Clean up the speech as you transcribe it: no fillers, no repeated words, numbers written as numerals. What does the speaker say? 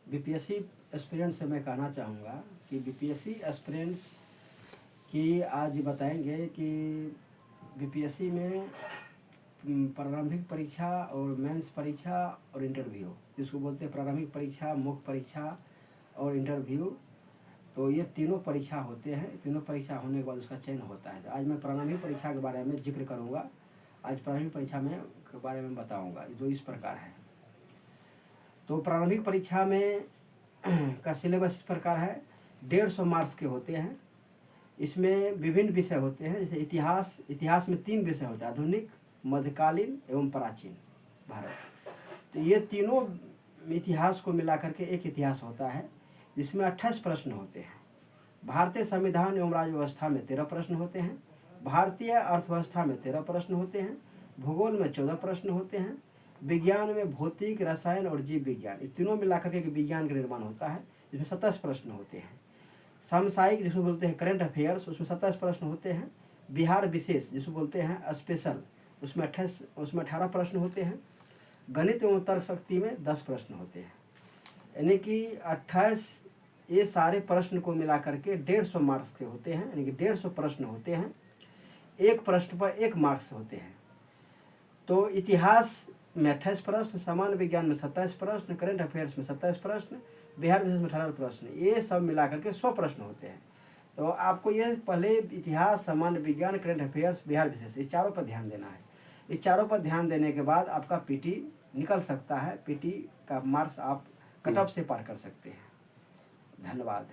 BPSC aspirants से मैं कहना चाहूँगा कि बीपीएससी एस्पिरेंट्स की आज बताएंगे कि बीपीएससी में प्रारंभिक परीक्षा और मेंस परीक्षा और इंटरव्यू, जिसको बोलते हैं प्रारंभिक परीक्षा, मुख्य परीक्षा और इंटरव्यू। तो ये तीनों परीक्षा होते हैं। तीनों परीक्षा होने के बाद उसका चयन होता है। तो आज मैं प्रारंभिक परीक्षा के बारे में जिक्र करूँगा। आज प्रारंभिक परीक्षा में के बारे में बताऊँगा, जो इस प्रकार है। तो प्रारंभिक परीक्षा में का सिलेबस इस प्रकार है। 150 मार्क्स के होते हैं। इसमें विभिन्न विषय होते हैं, जैसे इतिहास। इतिहास में 3 विषय होते हैं, आधुनिक, मध्यकालीन एवं प्राचीन भारत। तो ये तीनों इतिहास को मिला करके एक इतिहास होता है, जिसमें 28 प्रश्न होते हैं। भारतीय संविधान एवं राज्य व्यवस्था में 13 प्रश्न होते हैं। भारतीय अर्थव्यवस्था में 13 प्रश्न होते हैं। भूगोल में 14 प्रश्न होते हैं। विज्ञान में भौतिक, रसायन और जीव विज्ञान, ये तीनों मिलाकर के एक विज्ञान का निर्माण होता है, जिसमें 27 प्रश्न होते हैं। सामसायिक, जिसको बोलते हैं करंट अफेयर्स, उसमें 27 प्रश्न होते हैं। बिहार विशेष, जिसको बोलते हैं स्पेशल, उसमें 18 प्रश्न होते हैं। गणित एवं तर्क शक्ति में 10 प्रश्न होते हैं। यानी कि 28 ये सारे प्रश्न को मिला करके 150 मार्क्स के होते हैं, यानी कि 150 प्रश्न होते हैं। एक प्रश्न पर 1 मार्क्स होते हैं। तो इतिहास में 28 प्रश्न, सामान्य विज्ञान में 27 प्रश्न, करंट अफेयर्स में 27 प्रश्न, बिहार विशेष में 18 प्रश्न, ये सब मिलाकर के 100 प्रश्न होते हैं। तो आपको ये पहले इतिहास, सामान्य विज्ञान, करंट अफेयर्स, बिहार विशेष, ये चारों पर ध्यान देना है। ये चारों पर ध्यान देने के बाद आपका पीटी निकल सकता है। पीटी का मार्क्स आप कट ऑफ से पार कर सकते हैं। धन्यवाद।